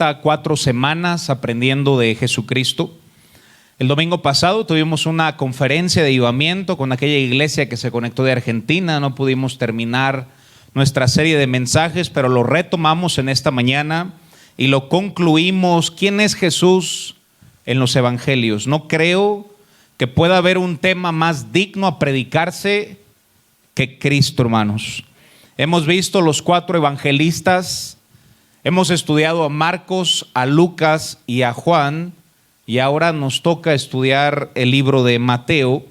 4 semanas aprendiendo de Jesucristo. El domingo pasado tuvimos una conferencia de avivamiento con aquella iglesia que se conectó de Argentina. No pudimos terminar nuestra serie de mensajes, pero lo retomamos en esta mañana y lo concluimos. ¿Quién es Jesús en los evangelios? No creo que pueda haber un tema más digno a predicarse que Cristo, hermanos. Hemos visto los 4 evangelistas. Hemos estudiado a Marcos, a Lucas y a Juan, y ahora nos toca estudiar el libro de Mateo.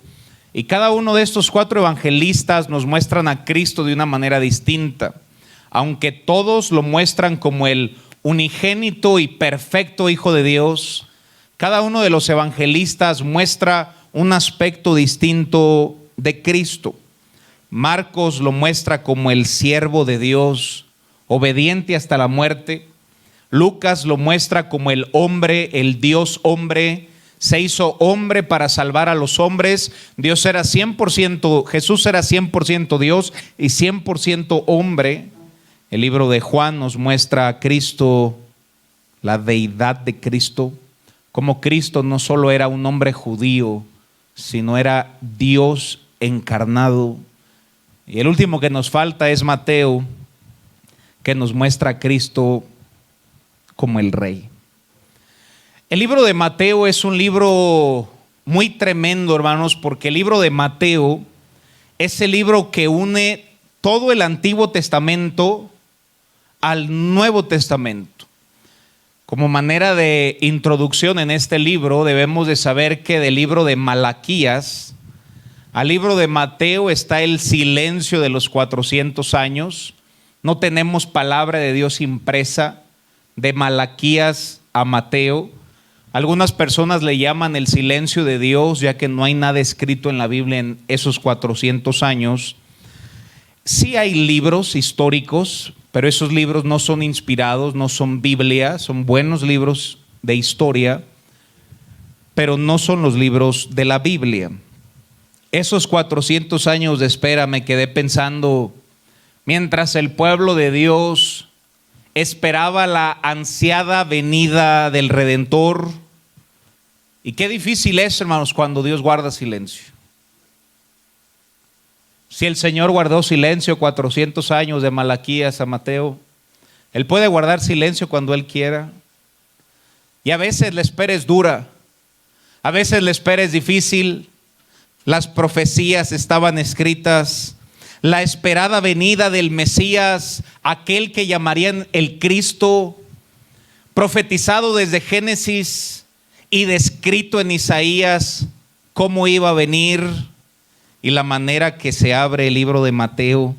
Y cada uno de estos 4 evangelistas nos muestran a Cristo de una manera distinta, aunque todos lo muestran como el unigénito y perfecto Hijo de Dios. Cada uno de los evangelistas muestra un aspecto distinto de Cristo. Marcos lo muestra como el siervo de Dios, obediente hasta la muerte. Lucas lo muestra como el hombre, el Dios hombre, se hizo hombre para salvar a los hombres. Jesús era 100% Dios y 100% hombre. El libro de Juan nos muestra a Cristo, la deidad de Cristo, como Cristo no solo era un hombre judío, sino era Dios encarnado. Y el último que nos falta es Mateo, que nos muestra a Cristo como el Rey. El libro de Mateo es un libro muy tremendo, hermanos, porque el libro de Mateo es el libro que une todo el Antiguo Testamento al Nuevo Testamento. Como manera de introducción en este libro, debemos de saber que del libro de Malaquías al libro de Mateo está el silencio de los 400 años. No tenemos palabra de Dios impresa de Malaquías a Mateo. Algunas personas le llaman el silencio de Dios, ya que no hay nada escrito en la Biblia en esos 400 años. Sí hay libros históricos, pero esos libros no son inspirados, no son Biblia, son buenos libros de historia, pero no son los libros de la Biblia. Esos 400 años de espera me quedé pensando, mientras el pueblo de Dios esperaba la ansiada venida del Redentor. Y qué difícil es, hermanos, cuando Dios guarda silencio. Si el Señor guardó silencio 400 años de Malaquías a Mateo, Él puede guardar silencio cuando Él quiera. Y a veces la espera es dura, a veces la espera es difícil. Las profecías estaban escritas, la esperada venida del Mesías, aquel que llamarían el Cristo, profetizado desde Génesis y descrito en Isaías, cómo iba a venir, y la manera que se abre el libro de Mateo,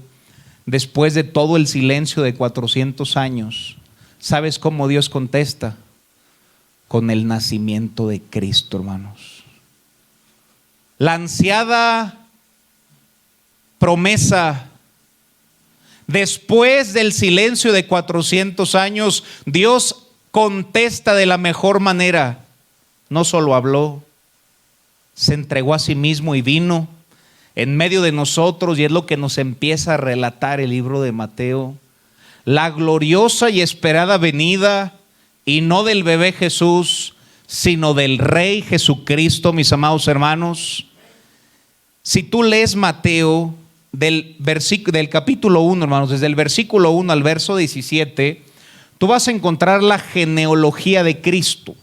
después de todo el silencio de 400 años. ¿Sabes cómo Dios contesta? Con el nacimiento de Cristo, hermanos. La ansiada promesa, después del silencio de 400 años, Dios contesta de la mejor manera. No solo habló, se entregó a sí mismo y vino en medio de nosotros, y es lo que nos empieza a relatar el libro de Mateo. La gloriosa y esperada venida, y no del bebé Jesús, sino del Rey Jesucristo, mis amados hermanos. Si tú lees Mateo del capítulo 1, hermanos, desde el versículo 1 al verso 17, tú vas a encontrar la genealogía de Cristo.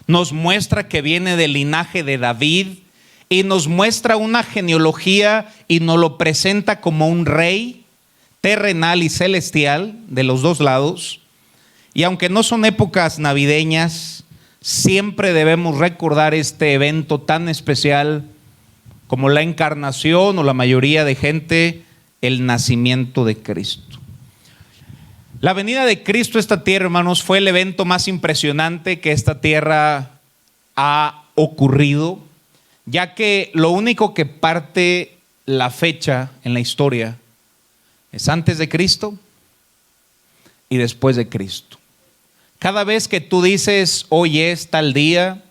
Nos muestra que viene del linaje de David y nos muestra una genealogía y nos lo presenta como un rey terrenal y celestial de los dos lados. Y aunque no son épocas navideñas, siempre debemos recordar este evento tan especial como la encarnación, o la mayoría de gente, el nacimiento de Cristo. La venida de Cristo a esta tierra, hermanos, fue el evento más impresionante que esta tierra ha ocurrido, ya que lo único que parte la fecha en la historia es antes de Cristo y después de Cristo. Cada vez que tú dices hoy es tal día,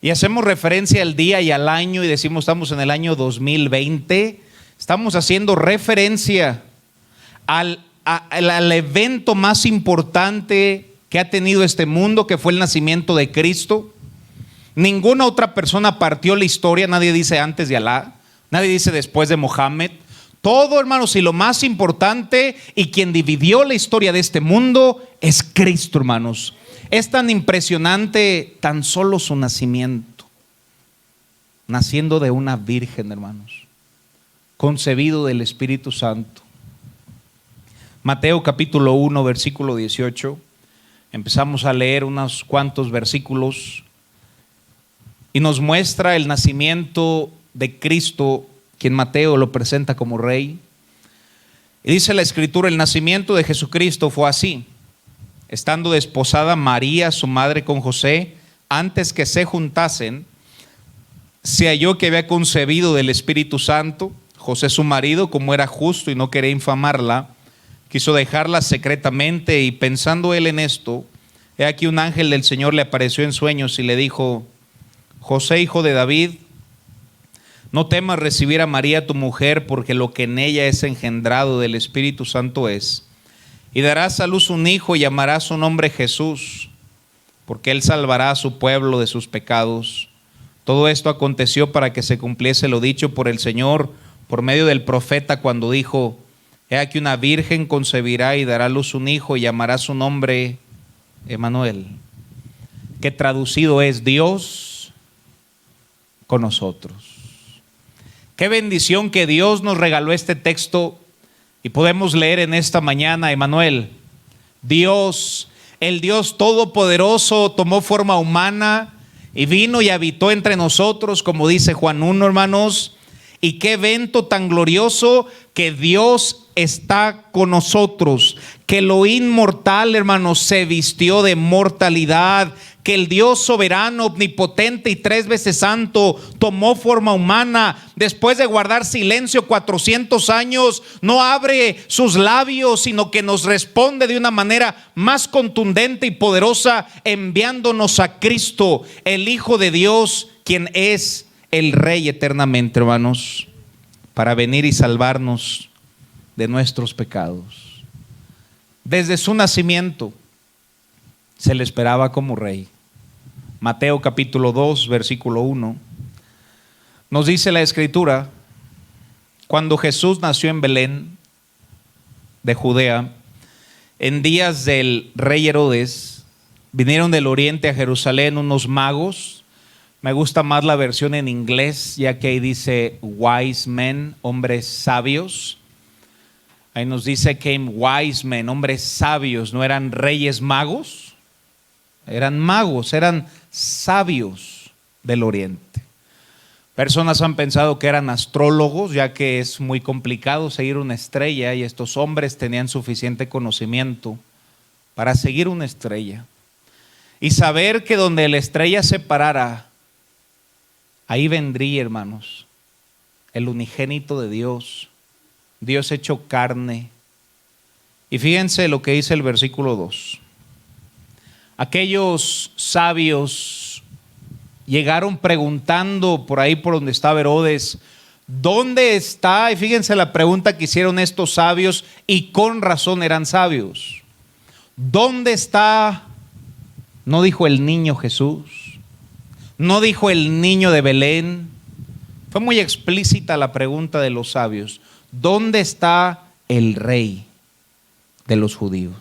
y hacemos referencia al día y al año y decimos estamos en el año 2020, estamos haciendo referencia al evento más importante que ha tenido este mundo, que fue el nacimiento de Cristo. Ninguna otra persona partió la historia. Nadie dice antes de Alá, nadie dice después de Mohammed. Todo, hermanos, y lo más importante y quien dividió la historia de este mundo es Cristo, hermanos. Es tan impresionante tan solo su nacimiento, naciendo de una virgen, hermanos, concebido del Espíritu Santo. Mateo capítulo 1, versículo 18. Empezamos a leer unos cuantos versículos y nos muestra el nacimiento de Cristo, quien Mateo lo presenta como rey. Y dice la Escritura: el nacimiento de Jesucristo fue así. Estando desposada María, su madre, con José, antes que se juntasen, se halló que había concebido del Espíritu Santo. José, su marido, como era justo y no quería infamarla, quiso dejarla secretamente, y pensando él en esto, he aquí un ángel del Señor le apareció en sueños y le dijo: José, hijo de David, no temas recibir a María tu mujer, porque lo que en ella es engendrado del Espíritu Santo es. Y darás a luz un hijo y llamarás su nombre Jesús, porque él salvará a su pueblo de sus pecados. Todo esto aconteció para que se cumpliese lo dicho por el Señor por medio del profeta, cuando dijo: he aquí una virgen concebirá y dará a luz un hijo y llamará su nombre Emmanuel, que traducido es Dios con nosotros. Qué bendición que Dios nos regaló este texto y podemos leer en esta mañana: Emmanuel, Dios, el Dios Todopoderoso, tomó forma humana y vino y habitó entre nosotros, como dice Juan 1, hermanos. Y qué evento tan glorioso, que Dios está con nosotros, que lo inmortal, hermanos, se vistió de mortalidad, que el Dios soberano, omnipotente y 3 veces santo tomó forma humana. Después de guardar silencio 400 años, no abre sus labios, sino que nos responde de una manera más contundente y poderosa, enviándonos a Cristo, el Hijo de Dios, quien es el Rey eternamente, hermanos, para venir y salvarnos de nuestros pecados. Desde su nacimiento se le esperaba como rey. Mateo capítulo 2, versículo 1, nos dice la Escritura: cuando Jesús nació en Belén de Judea, en días del rey Herodes, vinieron del oriente a Jerusalén unos magos. Me gusta más la versión en inglés, ya que ahí dice wise men, hombres sabios. Ahí nos dice came wise men, hombres sabios. No eran reyes magos, eran magos, eran sabios del oriente. Personas han pensado que eran astrólogos, ya que es muy complicado seguir una estrella, y estos hombres tenían suficiente conocimiento para seguir una estrella y saber que donde la estrella se parara, ahí vendría, hermanos, el unigénito de Dios, Dios hecho carne. Y fíjense lo que dice el versículo 2. Aquellos sabios llegaron preguntando por ahí por donde estaba Herodes: ¿dónde está? Y fíjense la pregunta que hicieron estos sabios, y con razón eran sabios. ¿Dónde está? No dijo el niño Jesús, no dijo el niño de Belén. Fue muy explícita la pregunta de los sabios: ¿dónde está el rey de los judíos?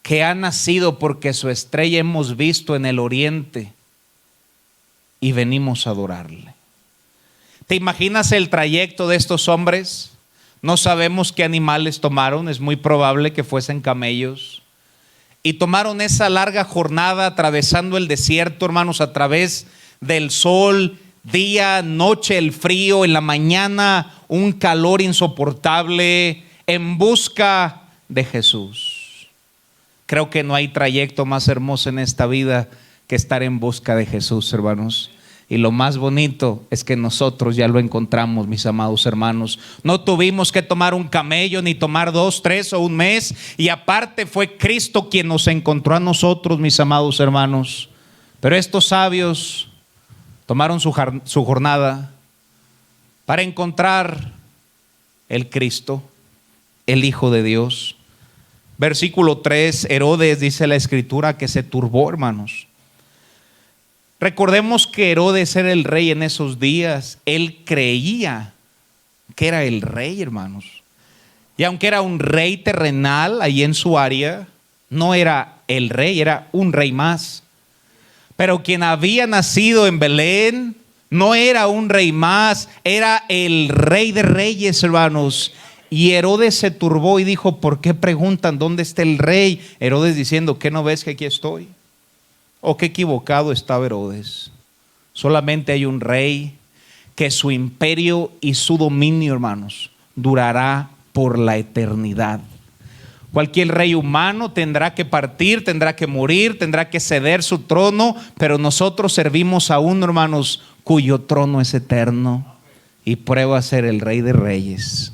Que ha nacido, porque su estrella hemos visto en el oriente y venimos a adorarle. ¿Te imaginas el trayecto de estos hombres? No sabemos qué animales tomaron, es muy probable que fuesen camellos. Y tomaron esa larga jornada atravesando el desierto, hermanos, a través del sol, día, noche, el frío, en la mañana un calor insoportable, en busca de Jesús. Creo que no hay trayecto más hermoso en esta vida que estar en busca de Jesús, hermanos. Y lo más bonito es que nosotros ya lo encontramos, mis amados hermanos. No tuvimos que tomar un camello, ni tomar 2, 3 o un mes. Y aparte fue Cristo quien nos encontró a nosotros, mis amados hermanos. Pero estos sabios tomaron su jornada para encontrar el Cristo, el Hijo de Dios. Versículo 3, Herodes, dice la escritura, que se turbó, hermanos. Recordemos que Herodes era el rey en esos días. Él creía que era el rey, hermanos. Y aunque era un rey terrenal ahí en su área, no era el rey, era un rey más. Pero quien había nacido en Belén no era un rey más, era el rey de reyes, hermanos. Y Herodes se turbó y dijo: ¿por qué preguntan dónde está el rey? Herodes diciendo: ¿qué no ves que aquí estoy? Oh, qué equivocado estaba Herodes. Solamente hay un rey, que su imperio y su dominio, hermanos, durará por la eternidad. Cualquier rey humano tendrá que partir, tendrá que morir, tendrá que ceder su trono, pero nosotros servimos a uno, hermanos, cuyo trono es eterno y prueba ser el Rey de Reyes.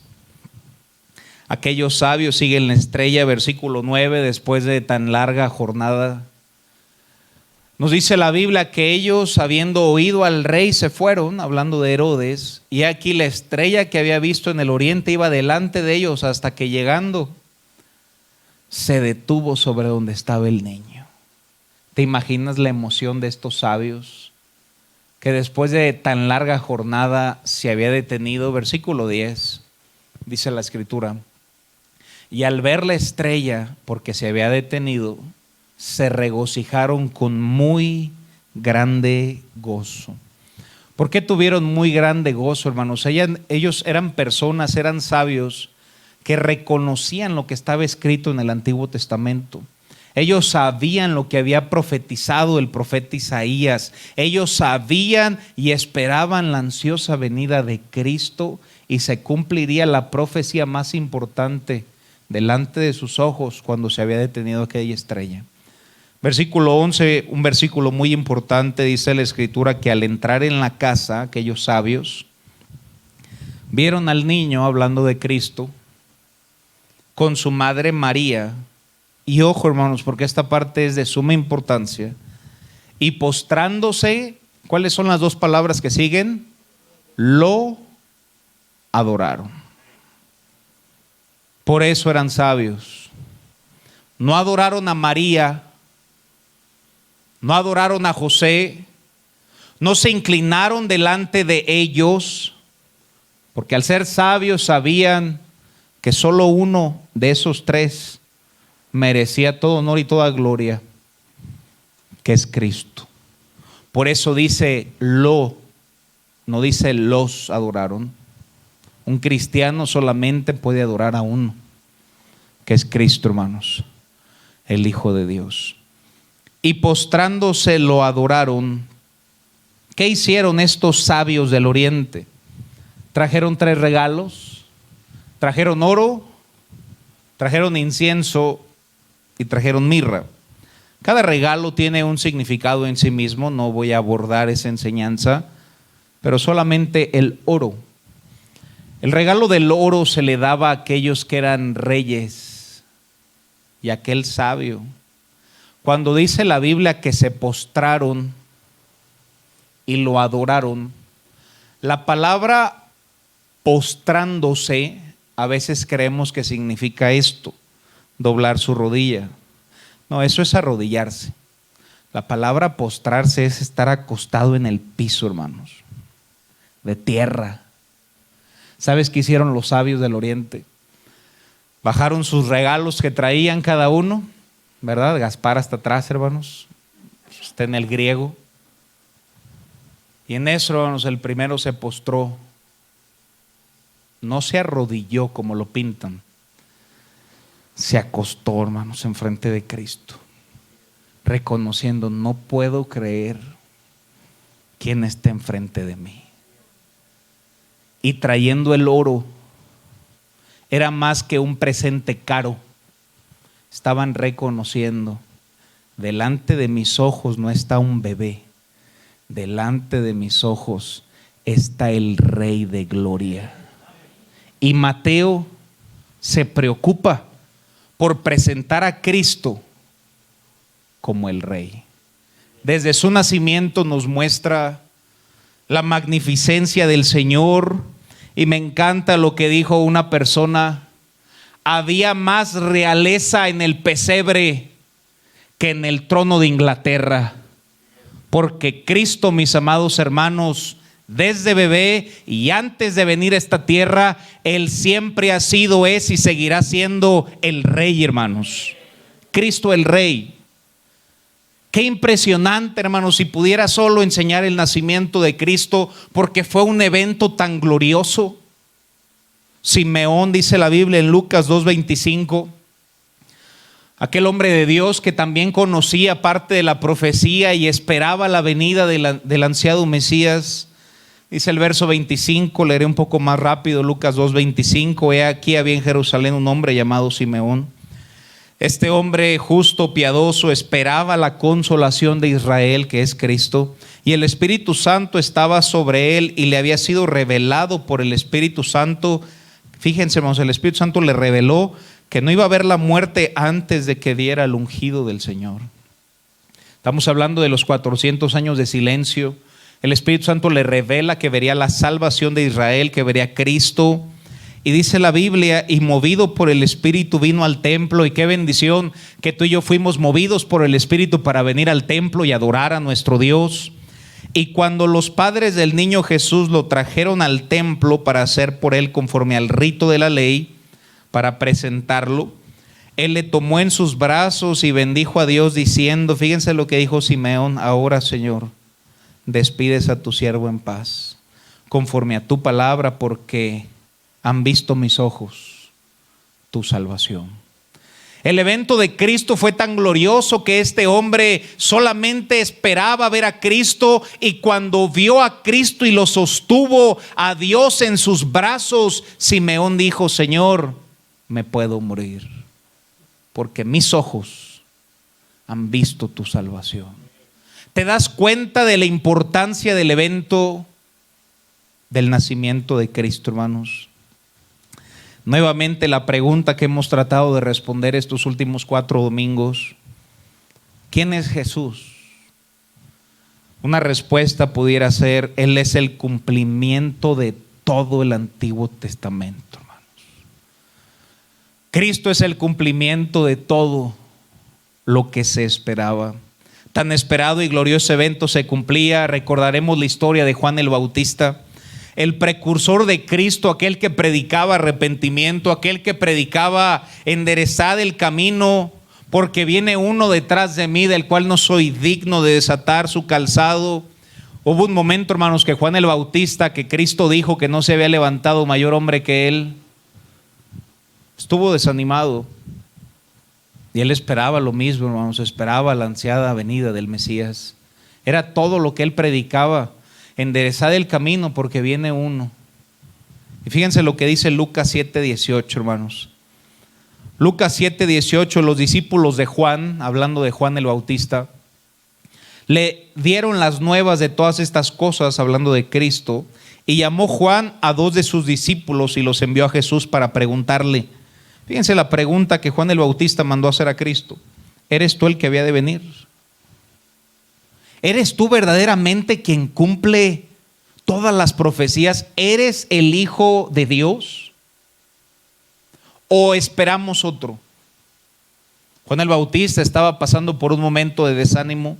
Aquellos sabios siguen la estrella, versículo 9, después de tan larga jornada. Nos dice la Biblia que ellos, habiendo oído al rey, se fueron, hablando de Herodes, y aquí la estrella que había visto en el oriente iba delante de ellos hasta que, llegando, se detuvo sobre donde estaba el niño. ¿Te imaginas la emoción de estos sabios? Que después de tan larga jornada se había detenido. Versículo 10, dice la escritura: y al ver la estrella, porque se había detenido, se regocijaron con muy grande gozo. ¿Por qué tuvieron muy grande gozo, hermanos? Ellos eran personas, eran sabios que reconocían lo que estaba escrito en el Antiguo Testamento. Ellos sabían lo que había profetizado el profeta Isaías. Ellos sabían y esperaban la ansiosa venida de Cristo, y se cumpliría la profecía más importante delante de sus ojos cuando se había detenido aquella estrella. Versículo 11, un versículo muy importante, dice la escritura que al entrar en la casa, aquellos sabios vieron al niño, hablando de Cristo, con su madre María. Y ojo, hermanos, porque esta parte es de suma importancia. Y postrándose, ¿cuáles son las dos palabras que siguen? Lo adoraron. Por eso eran sabios. No adoraron a María, no adoraron a José, no se inclinaron delante de ellos, porque al ser sabios sabían que solo uno de esos tres merecía todo honor y toda gloria, que es Cristo. Por eso dice lo, no dice los adoraron. Un cristiano solamente puede adorar a uno, que es Cristo, hermanos, el Hijo de Dios. Y postrándose lo adoraron. ¿Qué hicieron estos sabios del oriente? Trajeron 3 regalos, trajeron oro, trajeron incienso y trajeron mirra. Cada regalo tiene un significado en sí mismo, no voy a abordar esa enseñanza, pero solamente el oro. El regalo del oro se le daba a aquellos que eran reyes y a aquel sabio. Cuando dice la Biblia que se postraron y lo adoraron, la palabra postrándose a veces creemos que significa esto: doblar su rodilla. No, eso es arrodillarse. La palabra postrarse es estar acostado en el piso, hermanos, de tierra. ¿Sabes qué hicieron los sabios del oriente? Bajaron sus regalos que traían cada uno, ¿verdad? Gaspar hasta atrás, hermanos, está en el griego. Y en eso, hermanos, el primero se postró. No se arrodilló como lo pintan. Se acostó, hermanos, enfrente de Cristo, reconociendo: no puedo creer quién está enfrente de mí. Y trayendo el oro, era más que un presente caro. Estaban reconociendo: delante de mis ojos no está un bebé, delante de mis ojos está el Rey de Gloria. Y Mateo se preocupa por presentar a Cristo como el Rey. Desde su nacimiento nos muestra la magnificencia del Señor. Y me encanta lo que dijo una persona: había más realeza en el pesebre que en el trono de Inglaterra. Porque Cristo, mis amados hermanos, desde bebé y antes de venir a esta tierra, Él siempre ha sido, es y seguirá siendo el Rey, hermanos. Cristo el Rey. Qué impresionante, hermanos, si pudiera solo enseñar el nacimiento de Cristo, porque fue un evento tan glorioso. Simeón, dice la Biblia en Lucas 2:25, aquel hombre de Dios que también conocía parte de la profecía y esperaba la venida del ansiado Mesías. Dice el verso 25, leeré un poco más rápido, Lucas 2:25. He aquí había en Jerusalén un hombre llamado Simeón. Este hombre justo, piadoso, esperaba la consolación de Israel, que es Cristo, y el Espíritu Santo estaba sobre él y le había sido revelado por el Espíritu Santo. Fíjense, hermanos, el Espíritu Santo le reveló que no iba a haber la muerte antes de que diera el ungido del Señor. Estamos hablando de los 400 años de silencio. El Espíritu Santo le revela que vería la salvación de Israel, que vería a Cristo. Y dice la Biblia, y movido por el Espíritu vino al templo. Y qué bendición que tú y yo fuimos movidos por el Espíritu para venir al templo y adorar a nuestro Dios. Y cuando los padres del niño Jesús lo trajeron al templo para hacer por él conforme al rito de la ley, para presentarlo, él le tomó en sus brazos y bendijo a Dios diciendo, fíjense lo que dijo Simeón: ahora, Señor, despides a tu siervo en paz, conforme a tu palabra, porque han visto mis ojos tu salvación. El evento de Cristo fue tan glorioso que este hombre solamente esperaba ver a Cristo, y cuando vio a Cristo y lo sostuvo a Dios en sus brazos, Simeón dijo: Señor, me puedo morir, porque mis ojos han visto tu salvación. ¿Te das cuenta de la importancia del evento del nacimiento de Cristo, hermanos? Nuevamente la pregunta que hemos tratado de responder estos últimos 4 domingos: ¿quién es Jesús? Una respuesta pudiera ser: Él es el cumplimiento de todo el Antiguo Testamento, hermanos. Cristo es el cumplimiento de todo lo que se esperaba. Tan esperado y glorioso evento se cumplía. Recordaremos la historia de Juan el Bautista, el precursor de Cristo, aquel que predicaba arrepentimiento, aquel que predicaba enderezad el camino, porque viene uno detrás de mí, del cual no soy digno de desatar su calzado. Hubo un momento, hermanos, que Juan el Bautista, que Cristo dijo que no se había levantado mayor hombre que él, estuvo desanimado. Y él esperaba lo mismo, hermanos, esperaba la ansiada venida del Mesías. Era todo lo que él predicaba: enderezad el camino porque viene uno. Y fíjense lo que dice Lucas 7:18, hermanos. Lucas 7:18, los discípulos de Juan, hablando de Juan el Bautista, le dieron las nuevas de todas estas cosas, hablando de Cristo, y llamó Juan a 2 de sus discípulos y los envió a Jesús para preguntarle. Fíjense la pregunta que Juan el Bautista mandó hacer a Cristo: ¿eres tú el que había de venir? ¿Eres tú verdaderamente quien cumple todas las profecías? ¿Eres el Hijo de Dios? ¿O esperamos otro? Juan el Bautista estaba pasando por un momento de desánimo,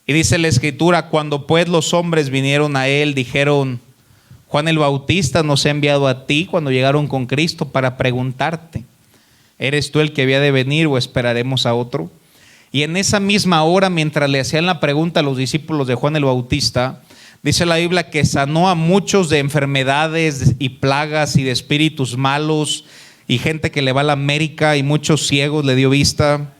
y dice la Escritura: cuando pues los hombres vinieron a él, dijeron: Juan el Bautista nos ha enviado a ti, cuando llegaron con Cristo, para preguntarte: ¿eres tú el que había de venir o esperaremos a otro? Y en esa misma hora, mientras le hacían la pregunta a los discípulos de Juan el Bautista, dice la Biblia que sanó a muchos de enfermedades y plagas y de espíritus malos, y gente que le va a la América, y muchos ciegos le dio vista.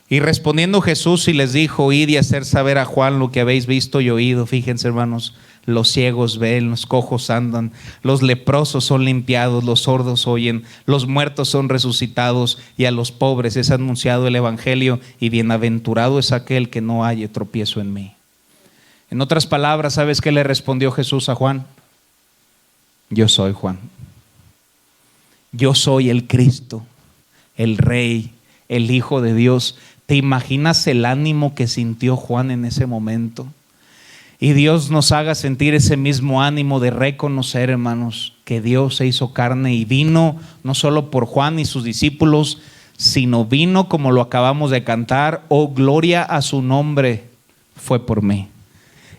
Y respondiendo Jesús y les dijo: id y hacer saber a Juan lo que habéis visto y oído. Fíjense, hermanos, los ciegos ven, los cojos andan, los leprosos son limpiados, los sordos oyen, los muertos son resucitados, y a los pobres es anunciado el evangelio, y bienaventurado es aquel que no halle tropiezo en mí. En otras palabras, ¿sabes qué le respondió Jesús a Juan? Yo soy Juan. Yo soy el Cristo, el Rey, el Hijo de Dios. ¿Te imaginas el ánimo que sintió Juan en ese momento? Y Dios nos haga sentir ese mismo ánimo de reconocer, hermanos, que Dios se hizo carne y vino no solo por Juan y sus discípulos, sino vino, como lo acabamos de cantar, oh gloria a su nombre, fue por mí.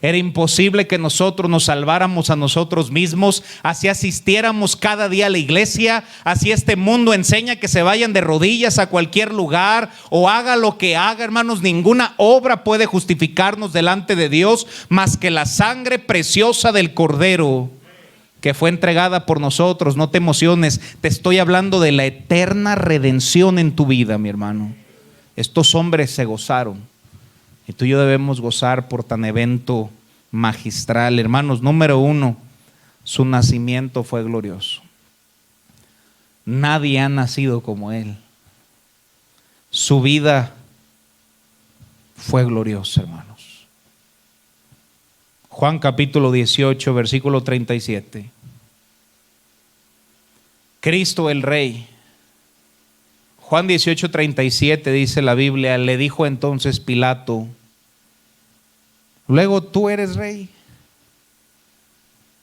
Era imposible que nosotros nos salváramos a nosotros mismos, así asistiéramos cada día a la iglesia, así este mundo enseña que se vayan de rodillas a cualquier lugar o haga lo que haga, hermanos. Ninguna obra puede justificarnos delante de Dios más que la sangre preciosa del Cordero que fue entregada por nosotros. No te emociones, te estoy hablando de la eterna redención en tu vida, mi hermano. Estos hombres se gozaron. Y tú y yo debemos gozar por tan evento magistral. Hermanos, número 1, su nacimiento fue glorioso. Nadie ha nacido como Él. Su vida fue gloriosa, hermanos. Juan capítulo 18, versículo 37. Cristo el Rey. Juan 18, 37 dice la Biblia, le dijo entonces Pilato, luego tú eres rey.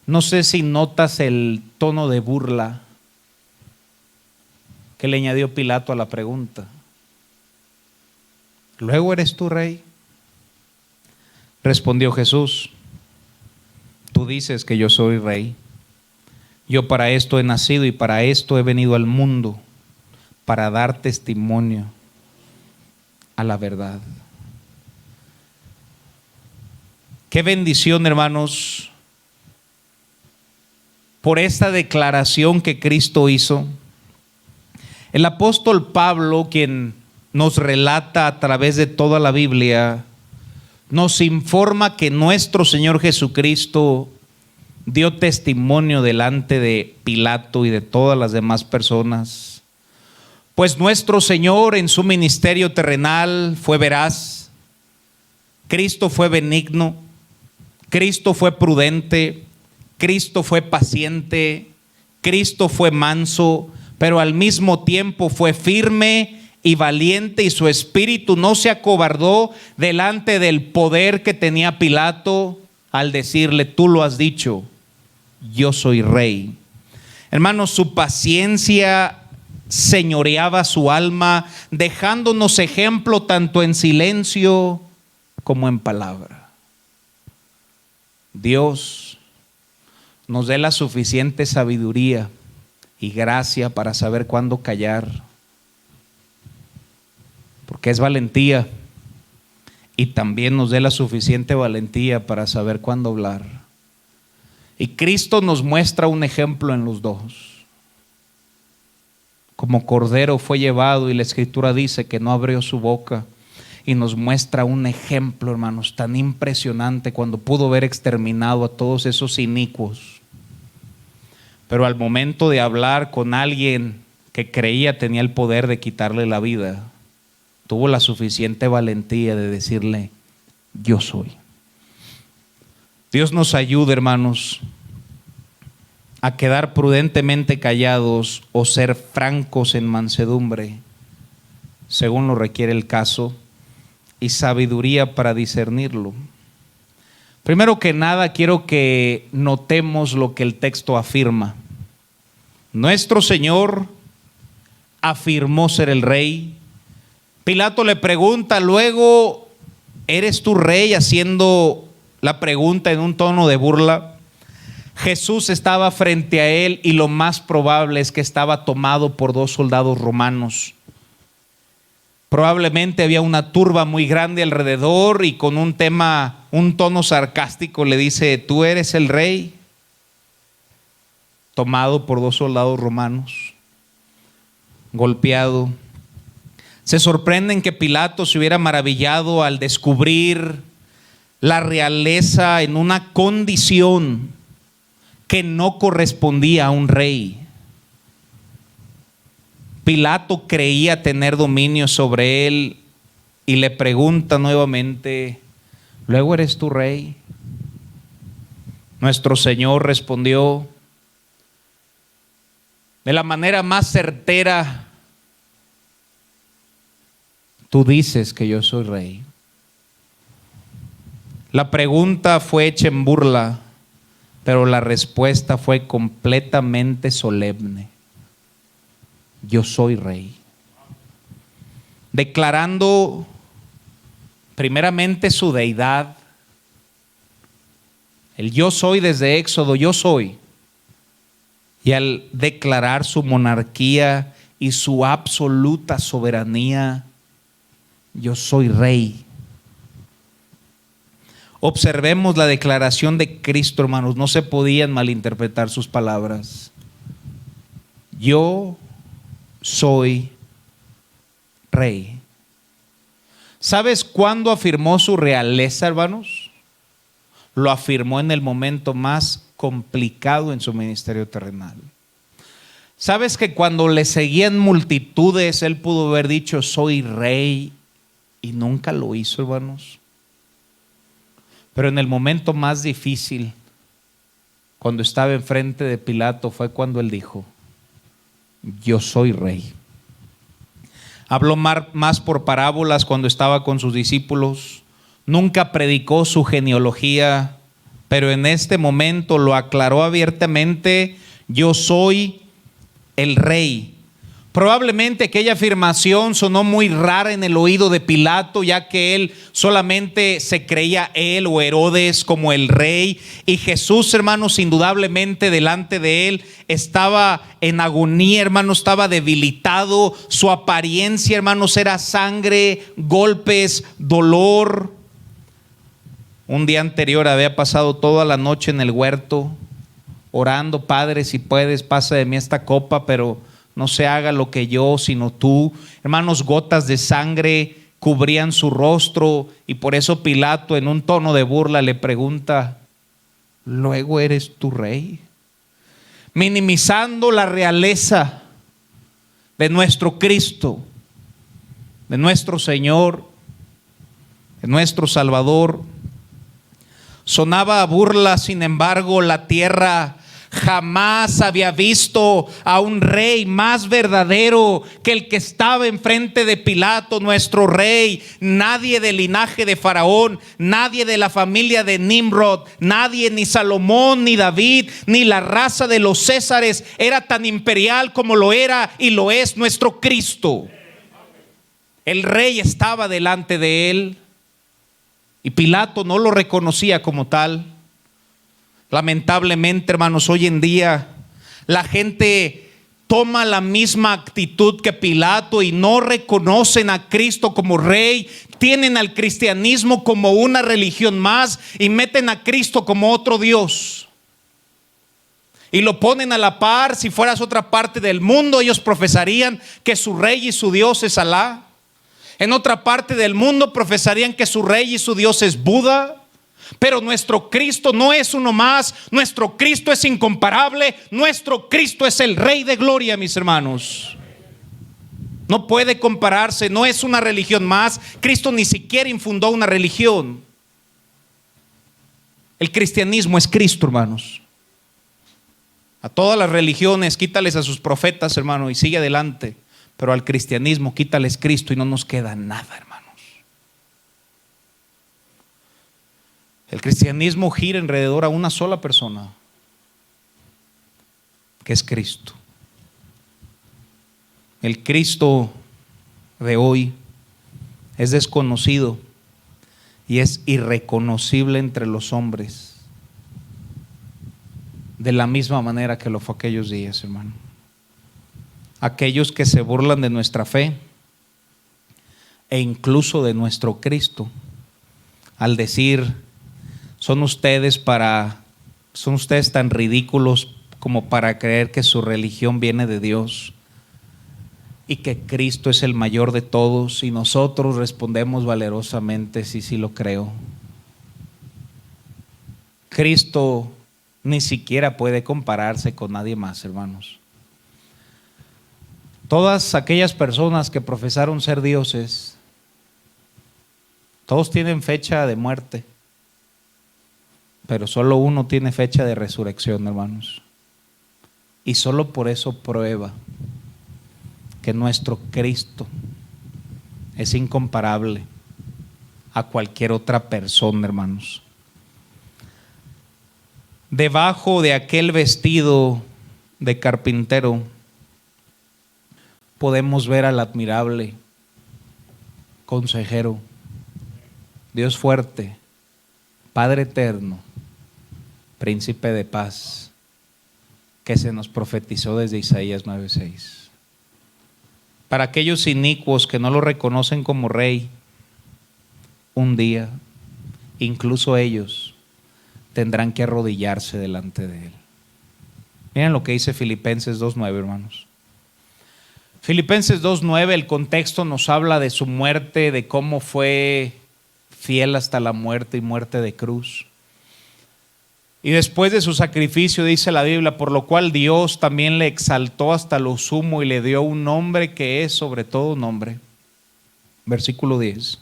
No sé si notas el tono de burla que le añadió Pilato a la pregunta. Luego eres tú rey. Respondió Jesús, tú dices que yo soy rey. Yo para esto he nacido y para esto he venido al mundo, para dar testimonio a la verdad. Qué bendición, hermanos, por esta declaración que Cristo hizo. El apóstol Pablo, quien nos relata a través de toda la Biblia, nos informa que nuestro Señor Jesucristo dio testimonio delante de Pilato y de todas las demás personas. Pues nuestro Señor en su ministerio terrenal fue veraz, Cristo fue benigno, Cristo fue prudente, Cristo fue paciente, Cristo fue manso, pero al mismo tiempo fue firme y valiente, y su espíritu no se acobardó delante del poder que tenía Pilato al decirle, tú lo has dicho, yo soy rey. Hermanos, su paciencia señoreaba su alma, dejándonos ejemplo tanto en silencio como en palabra. Dios nos dé la suficiente sabiduría y gracia para saber cuándo callar, porque es valentía, y también nos dé la suficiente valentía para saber cuándo hablar. Y Cristo nos muestra un ejemplo en los dos. Como cordero fue llevado, y la Escritura dice que no abrió su boca, y nos muestra un ejemplo, hermanos, tan impresionante cuando pudo haber exterminado a todos esos inicuos. Pero al momento de hablar con alguien que creía tenía el poder de quitarle la vida, tuvo la suficiente valentía de decirle, yo soy. Dios nos ayude, hermanos, a quedar prudentemente callados o ser francos en mansedumbre, según lo requiere el caso, y sabiduría para discernirlo. Primero que nada, quiero que notemos lo que el texto afirma. Nuestro Señor afirmó ser el rey. Pilato le pregunta, luego, ¿eres tú rey?, haciendo la pregunta en un tono de burla. Jesús estaba frente a él y lo más probable es que estaba tomado por 2 soldados romanos. Probablemente había una turba muy grande alrededor y con un tono sarcástico le dice, ¿tú eres el rey? Tomado por 2 soldados romanos, golpeado. Se sorprenden que Pilato se hubiera maravillado al descubrir la realeza en una condición que no correspondía a un rey. Pilato creía tener dominio sobre él y le pregunta nuevamente, ¿luego eres tú rey? Nuestro Señor respondió de la manera más certera, tú dices que yo soy rey. La pregunta fue hecha en burla, pero la respuesta fue completamente solemne. Yo soy rey. Declarando primeramente su deidad. El yo soy desde Éxodo, yo soy. Y al declarar su monarquía y su absoluta soberanía, yo soy rey. Observemos la declaración de Cristo, hermanos. No se podían malinterpretar sus palabras. Yo soy rey. ¿Sabes cuándo afirmó su realeza, hermanos? Lo afirmó en el momento más complicado en su ministerio terrenal. ¿Sabes que cuando le seguían multitudes, él pudo haber dicho soy rey? Y nunca lo hizo, hermanos. Pero en el momento más difícil, cuando estaba enfrente de Pilato, fue cuando él dijo, yo soy rey. Habló más por parábolas cuando estaba con sus discípulos. Nunca predicó su genealogía, pero en este momento lo aclaró abiertamente, yo soy el rey. Probablemente aquella afirmación sonó muy rara en el oído de Pilato, ya que él solamente se creía él o Herodes como el rey, y Jesús, hermanos, indudablemente delante de él estaba en agonía, hermanos, estaba debilitado, su apariencia, hermanos, era sangre, golpes, dolor. Un día anterior había pasado toda la noche en el huerto orando, Padre, si puedes, pasa de mí esta copa, pero no se haga lo que yo, sino tú. Hermanos, gotas de sangre cubrían su rostro, y por eso Pilato, en un tono de burla, le pregunta, ¿luego eres tu rey? Minimizando la realeza de nuestro Cristo, de nuestro Señor, de nuestro Salvador. Sonaba a burla, sin embargo, la tierra jamás había visto a un rey más verdadero que el que estaba enfrente de Pilato, nuestro rey. Nadie del linaje de Faraón, nadie de la familia de Nimrod, nadie, ni Salomón, ni David, ni la raza de los Césares era tan imperial como lo era y lo es nuestro Cristo. El rey estaba delante de él y Pilato no lo reconocía como tal. Lamentablemente, hermanos, hoy en día la gente toma la misma actitud que Pilato y no reconocen a Cristo como rey. Tienen al cristianismo como una religión más y meten a Cristo como otro Dios. Y lo ponen a la par. Si fueras otra parte del mundo, ellos profesarían que su rey y su Dios es Alá. En otra parte del mundo profesarían que su rey y su Dios es Buda. Pero nuestro Cristo no es uno más. Nuestro Cristo es incomparable. Nuestro Cristo es el Rey de gloria, mis hermanos. No puede compararse. No es una religión más. Cristo ni siquiera infundó una religión. El cristianismo es Cristo, hermanos. A todas las religiones quítales a sus profetas, hermano, y sigue adelante. Pero al cristianismo quítales Cristo y no nos queda nada, hermano. El cristianismo gira alrededor a una sola persona, que es Cristo. El Cristo de hoy es desconocido y es irreconocible entre los hombres, de la misma manera que lo fue aquellos días, hermano. Aquellos que se burlan de nuestra fe e incluso de nuestro Cristo, al decir, son ustedes tan ridículos como para creer que su religión viene de Dios y que Cristo es el mayor de todos, y nosotros respondemos valerosamente, sí, sí lo creo. Cristo ni siquiera puede compararse con nadie más, hermanos. Todas aquellas personas que profesaron ser dioses, todos tienen fecha de muerte, pero solo uno tiene fecha de resurrección, hermanos. Y solo por eso prueba que nuestro Cristo es incomparable, a cualquier otra persona, hermanos. Debajo de aquel vestido de carpintero podemos ver al admirable consejero, Dios fuerte, Padre eterno, príncipe de paz, que se nos profetizó desde Isaías 9:6. Para aquellos inicuos que no lo reconocen como rey, un día, incluso ellos tendrán que arrodillarse delante de él. Miren lo que dice Filipenses 2:9, hermanos. Filipenses 2:9, el contexto nos habla de su muerte, de cómo fue fiel hasta la muerte y muerte de cruz. Y después de su sacrificio, dice la Biblia, por lo cual Dios también le exaltó hasta lo sumo y le dio un nombre que es sobre todo nombre. Versículo 10.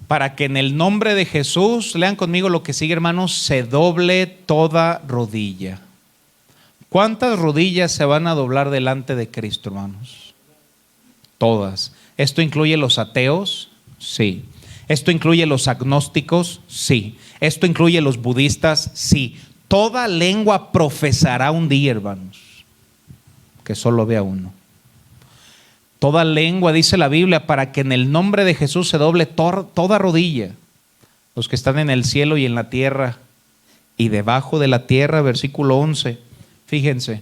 Para que en el nombre de Jesús, lean conmigo lo que sigue, hermanos, se doble toda rodilla. ¿Cuántas rodillas se van a doblar delante de Cristo, hermanos? Todas. ¿Esto incluye los ateos? Sí. ¿Esto incluye los agnósticos? Sí. ¿Esto incluye los budistas? Sí. Toda lengua profesará un día, hermanos, que solo vea uno. Toda lengua, dice la Biblia, para que en el nombre de Jesús se doble toda rodilla. Los que están en el cielo y en la tierra y debajo de la tierra, versículo 11. Fíjense,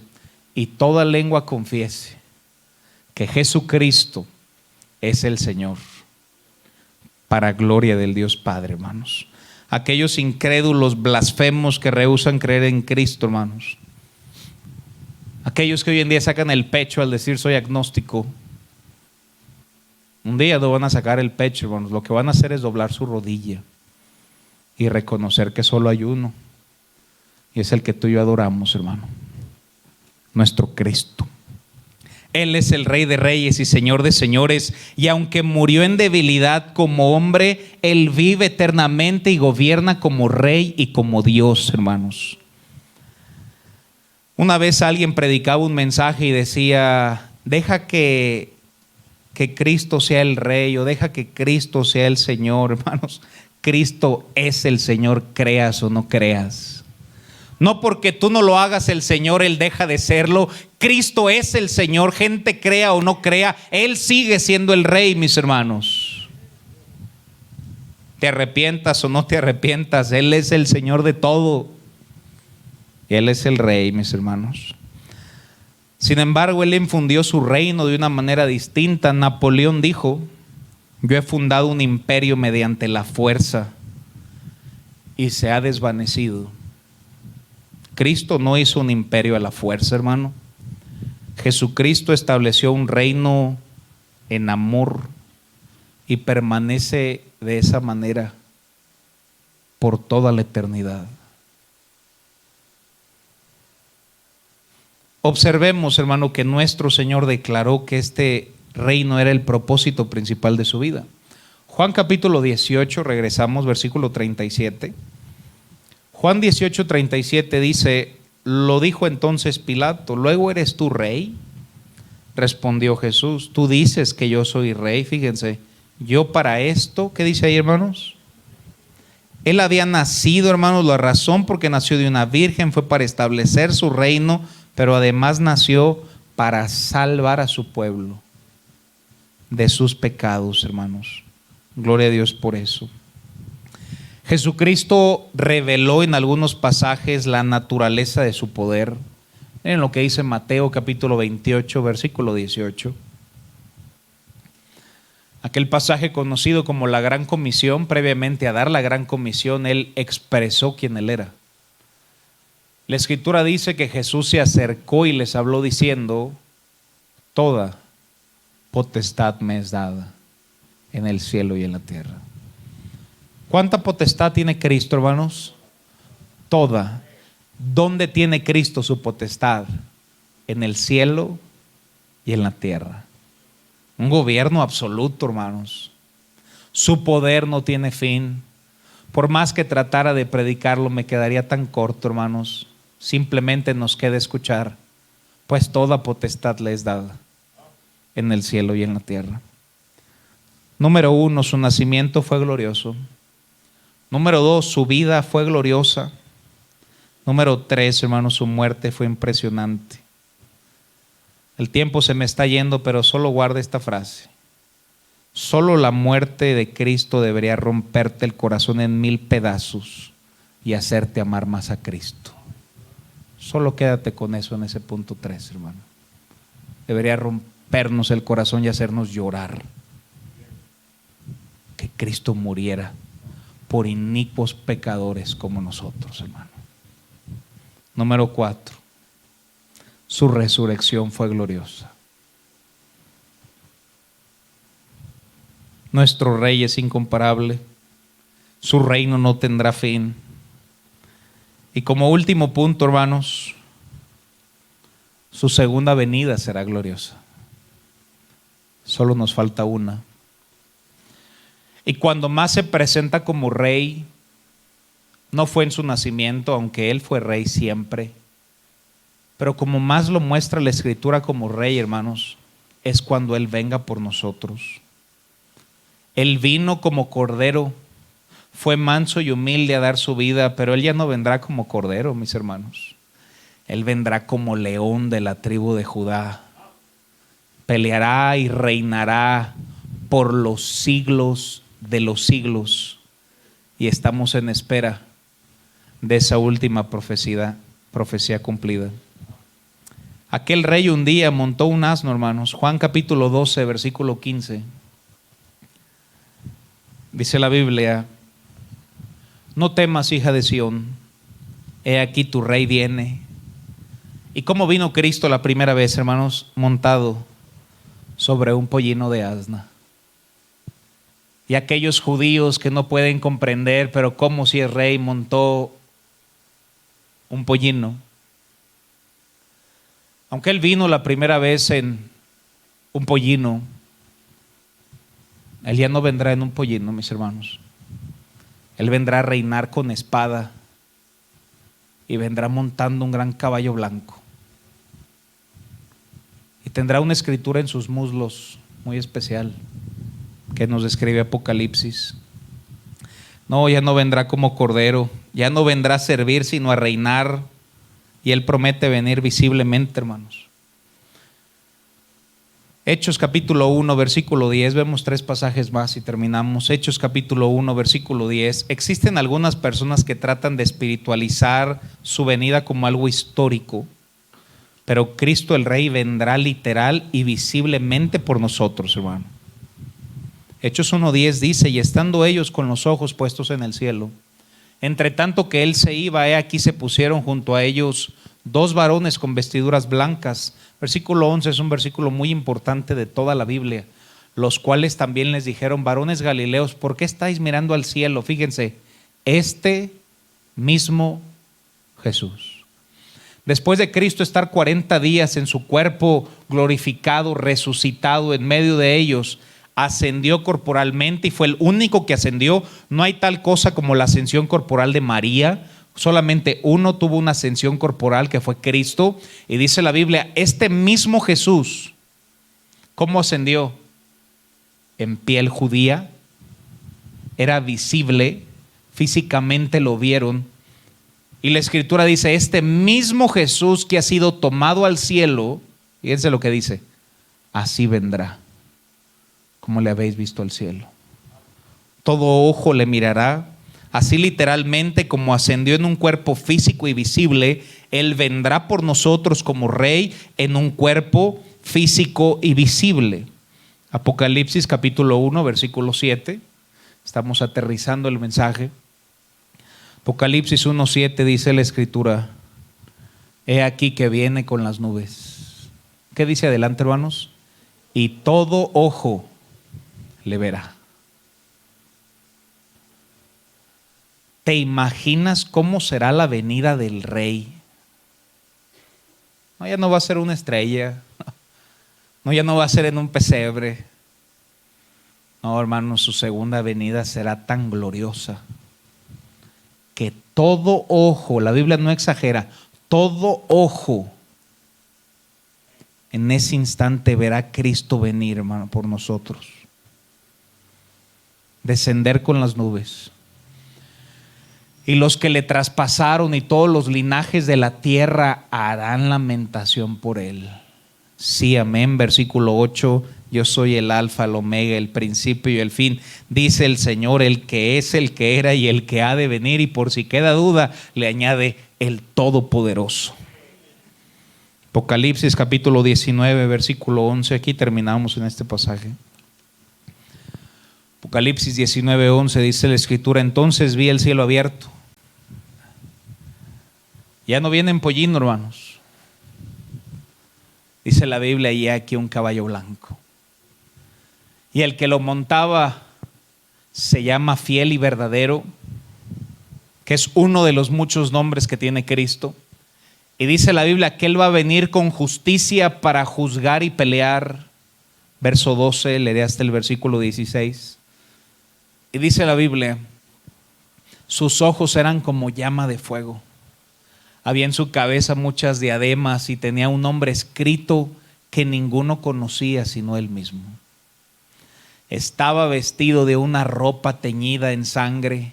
y toda lengua confiese que Jesucristo es el Señor, para gloria del Dios Padre, hermanos. Aquellos incrédulos, blasfemos que rehúsan creer en Cristo, hermanos. Aquellos que hoy en día sacan el pecho al decir soy agnóstico. Un día no van a sacar el pecho, hermanos. Lo que van a hacer es doblar su rodilla y reconocer que solo hay uno. Y es el que tú y yo adoramos, hermano. Nuestro Cristo. Él es el Rey de Reyes y Señor de Señores, y aunque murió en debilidad como hombre, Él vive eternamente y gobierna como Rey y como Dios, hermanos. Una vez alguien predicaba un mensaje y decía, deja que Cristo sea el Rey, o deja que Cristo sea el Señor, hermanos. Cristo es el Señor, creas o no creas. No porque tú no lo hagas el Señor, Él deja de serlo. Cristo es el Señor, gente crea o no crea, Él sigue siendo el Rey, mis hermanos. Te arrepientas o no te arrepientas, Él es el Señor de todo. Él es el Rey, mis hermanos. Sin embargo, Él infundió su reino de una manera distinta. Napoleón dijo, yo he fundado un imperio mediante la fuerza y se ha desvanecido. Cristo no hizo un imperio a la fuerza, hermano. Jesucristo estableció un reino en amor y permanece de esa manera por toda la eternidad. Observemos, hermano, que nuestro Señor declaró que este reino era el propósito principal de su vida. Juan capítulo 18, regresamos, versículo 37. Juan 18:37 dice, lo dijo entonces Pilato, ¿luego eres tú rey? Respondió Jesús, tú dices que yo soy rey. Fíjense, yo para esto, ¿qué dice ahí, hermanos? Él había nacido, hermanos, la razón porque nació de una virgen fue para establecer su reino, pero además nació para salvar a su pueblo de sus pecados, hermanos. Gloria a Dios por eso. Jesucristo reveló en algunos pasajes la naturaleza de su poder. Miren lo que dice Mateo capítulo 28, versículo 18. Aquel pasaje conocido como la Gran Comisión, previamente a dar la Gran Comisión, Él expresó quién Él era. La Escritura dice que Jesús se acercó y les habló diciendo, toda potestad me es dada en el cielo y en la tierra. ¿Cuánta potestad tiene Cristo, hermanos? Toda. ¿Dónde tiene Cristo su potestad? En el cielo y en la tierra. Un gobierno absoluto, hermanos. Su poder no tiene fin. Por más que tratara de predicarlo, me quedaría tan corto, hermanos. Simplemente nos queda escuchar, pues toda potestad le es dada en el cielo y en la tierra. Número 1, su nacimiento fue glorioso. Número 2, su vida fue gloriosa. Número 3, hermanos, su muerte fue impresionante. El tiempo se me está yendo, pero solo guarda esta frase. Solo la muerte de Cristo debería romperte el corazón en 1000 pedazos y hacerte amar más a Cristo. Solo quédate con eso en ese punto 3, hermano. Debería rompernos el corazón y hacernos llorar. Que Cristo muriera por inicuos pecadores como nosotros, hermano. Número 4, su resurrección fue gloriosa. Nuestro Rey es incomparable, su reino no tendrá fin. Y como último punto, hermanos, su segunda venida será gloriosa. Solo nos falta una. Y cuando más se presenta como rey, no fue en su nacimiento, aunque él fue rey siempre, pero como más lo muestra la Escritura como rey, hermanos, es cuando él venga por nosotros. Él vino como cordero, fue manso y humilde a dar su vida, pero él ya no vendrá como cordero, mis hermanos. Él vendrá como león de la tribu de Judá. Peleará y reinará por los siglos de los siglos. Y estamos en espera de esa última profecía cumplida. Aquel rey un día montó un asno, hermanos. Juan capítulo 12, versículo 15. Dice la Biblia: no temas, hija de Sión, he aquí tu rey viene. ¿Y cómo vino Cristo la primera vez, hermanos? Montado sobre un pollino de asna. Y aquellos judíos que no pueden comprender, pero cómo si es rey montó un pollino. Aunque él vino la primera vez en un pollino, él ya no vendrá en un pollino, mis hermanos. Él vendrá a reinar con espada y vendrá montando un gran caballo blanco. Y tendrá una escritura en sus muslos muy especial que nos describe Apocalipsis. No, ya no vendrá como cordero, ya no vendrá a servir sino a reinar. Y él promete venir visiblemente, hermanos. Hechos capítulo 1, versículo 10, vemos 3 pasajes más y terminamos. Hechos capítulo 1, versículo 10. Existen algunas personas que tratan de espiritualizar su venida como algo histórico, pero Cristo el Rey vendrá literal y visiblemente por nosotros, hermano. Hechos 1:10 dice: y estando ellos con los ojos puestos en el cielo, entre tanto que él se iba, he aquí se pusieron junto a ellos 2 varones con vestiduras blancas. Versículo 11 es un versículo muy importante de toda la Biblia. Los cuales también les dijeron: varones galileos, ¿por qué estáis mirando al cielo? Fíjense, este mismo Jesús, después de Cristo estar 40 días en su cuerpo glorificado, resucitado en medio de ellos, ascendió corporalmente y fue el único que ascendió. No hay tal cosa como la ascensión corporal de María. Solamente uno tuvo una ascensión corporal, que fue Cristo. Y dice la Biblia, este mismo Jesús, ¿cómo ascendió? En piel judía, era visible, físicamente lo vieron. Y la Escritura dice, este mismo Jesús que ha sido tomado al cielo, fíjense lo que dice, así vendrá, como le habéis visto al cielo. Todo ojo le mirará. Así literalmente como ascendió en un cuerpo físico y visible, Él vendrá por nosotros como Rey en un cuerpo físico y visible. Apocalipsis capítulo 1, versículo 7. Estamos aterrizando el mensaje. Apocalipsis 1:7 dice la Escritura: he aquí que viene con las nubes. ¿Qué dice adelante, hermanos? Y todo ojo le verá. ¿Te imaginas cómo será la venida del Rey? No, ya no va a ser una estrella. No, ya no va a ser en un pesebre. No, hermanos, su segunda venida será tan gloriosa que todo ojo, la Biblia no exagera, todo ojo en ese instante verá a Cristo venir, hermano, por nosotros. descender con las nubes. Y los que le traspasaron y todos los linajes de la tierra harán lamentación por él. Sí, amén. Versículo 8. Yo soy el alfa, el omega, el principio y el fin, dice el Señor, el que es, el que era y el que ha de venir. Y por si queda duda, le añade el Todopoderoso. Apocalipsis capítulo 19, versículo 11. Aquí terminamos en este pasaje. Apocalipsis 19, 11 dice la Escritura: entonces vi el cielo abierto. Ya no viene en pollino, hermanos. Dice la Biblia, y aquí un caballo blanco. Y el que lo montaba se llama Fiel y Verdadero, que es uno de los muchos nombres que tiene Cristo. Y dice la Biblia que Él va a venir con justicia para juzgar y pelear. Verso 12, leeré hasta el versículo 16. Y dice la Biblia: sus ojos eran como llama de fuego. Había en su cabeza muchas diademas y tenía un nombre escrito que ninguno conocía sino Él mismo. Estaba vestido de una ropa teñida en sangre,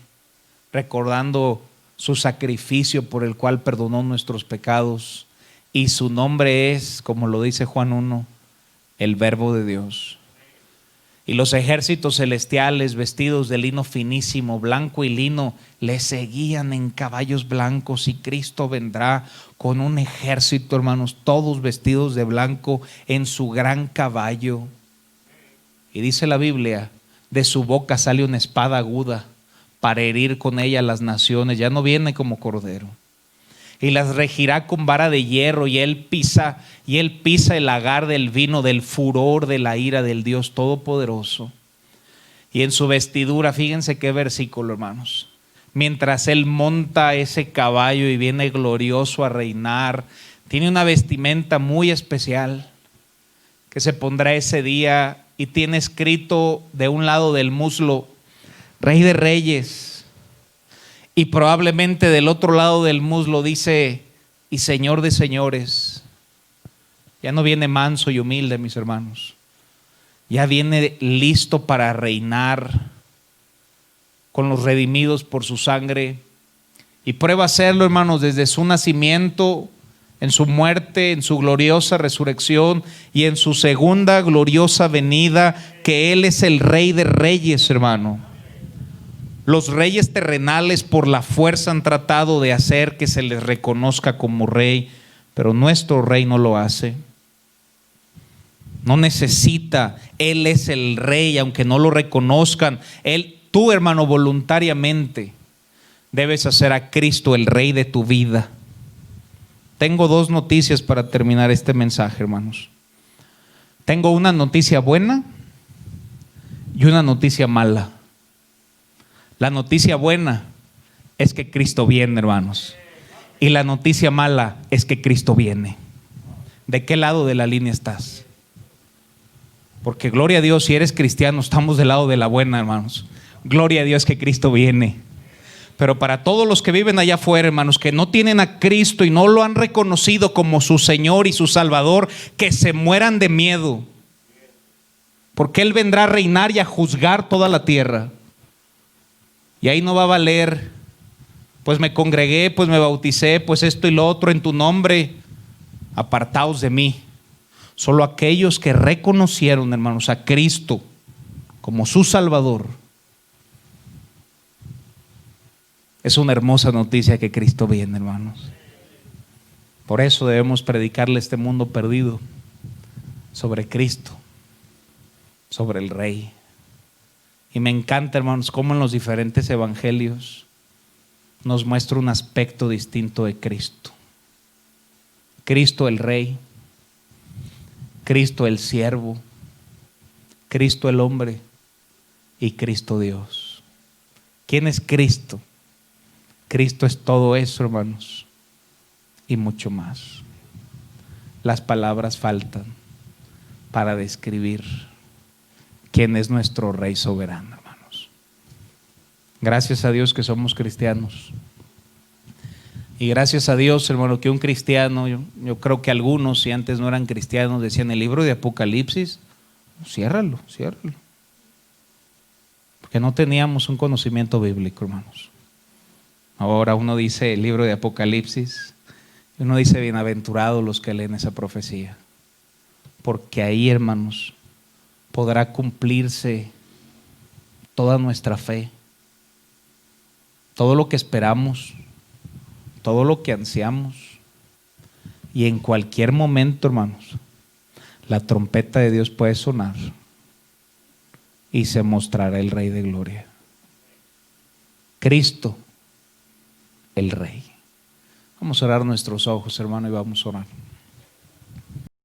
recordando su sacrificio por el cual perdonó nuestros pecados. Y su nombre es, como lo dice Juan 1, el Verbo de Dios. Y los ejércitos celestiales, vestidos de lino finísimo, blanco y lino, le seguían en caballos blancos. Y Cristo vendrá con un ejército, hermanos, todos vestidos de blanco en su gran caballo. Y dice la Biblia, de su boca sale una espada aguda para herir con ella las naciones. Ya no viene como cordero. Y las regirá con vara de hierro, y él pisa el lagar del vino del furor de la ira del Dios Todopoderoso. Y en su vestidura, fíjense qué versículo, hermanos. Mientras él monta ese caballo y viene glorioso a reinar, tiene una vestimenta muy especial que se pondrá ese día, y tiene escrito de un lado del muslo: Rey de Reyes. Y probablemente del otro lado del muslo dice: y Señor de Señores. Ya no viene manso y humilde, mis hermanos. Ya viene listo para reinar con los redimidos por su sangre. Y prueba a hacerlo, hermanos, desde su nacimiento, en su muerte, en su gloriosa resurrección y en su segunda gloriosa venida, que Él es el Rey de Reyes, hermano. Los reyes terrenales por la fuerza han tratado de hacer que se les reconozca como rey, pero nuestro rey no lo hace. No necesita, Él es el rey, aunque no lo reconozcan. Tú, hermano, voluntariamente debes hacer a Cristo el rey de tu vida. Tengo dos noticias para terminar este mensaje, hermanos. Tengo una noticia buena y una noticia mala. La noticia buena es que Cristo viene, hermanos. Y la noticia mala es que Cristo viene. ¿De qué lado de la línea estás? Porque gloria a Dios, si eres cristiano, estamos del lado de la buena, hermanos. Gloria a Dios que Cristo viene. Pero para todos los que viven allá afuera, hermanos, que no tienen a Cristo y no lo han reconocido como su Señor y su Salvador, que se mueran de miedo. Porque Él vendrá a reinar y a juzgar toda la tierra. Y ahí no va a valer, pues me congregué, pues me bauticé, pues esto y lo otro en tu nombre. Apartaos de mí. Solo aquellos que reconocieron, hermanos, a Cristo como su Salvador. Es una hermosa noticia que Cristo viene, hermanos. Por eso debemos predicarle a este mundo perdido sobre Cristo, sobre el Rey. Y me encanta, hermanos, cómo en los diferentes evangelios nos muestra un aspecto distinto de Cristo. Cristo el Rey, Cristo el siervo, Cristo el hombre y Cristo Dios. ¿Quién es Cristo? Cristo es todo eso, hermanos, y mucho más. Las palabras faltan para describir quién es nuestro Rey soberano, hermanos. Gracias a Dios que somos cristianos. Y gracias a Dios, hermano, que un cristiano, yo creo que algunos, si antes no eran cristianos, decían: el libro de Apocalipsis, ciérralo. porque no teníamos un conocimiento bíblico, hermanos. Ahora uno dice el libro de Apocalipsis, y uno dice bienaventurados los que leen esa profecía, porque ahí, hermanos, podrá cumplirse toda nuestra fe, todo lo que esperamos, todo lo que ansiamos. Y en cualquier momento, hermanos, la trompeta de Dios puede sonar y se mostrará el Rey de Gloria, Cristo, el Rey. Vamos a orar nuestros ojos, hermano, y vamos a orar.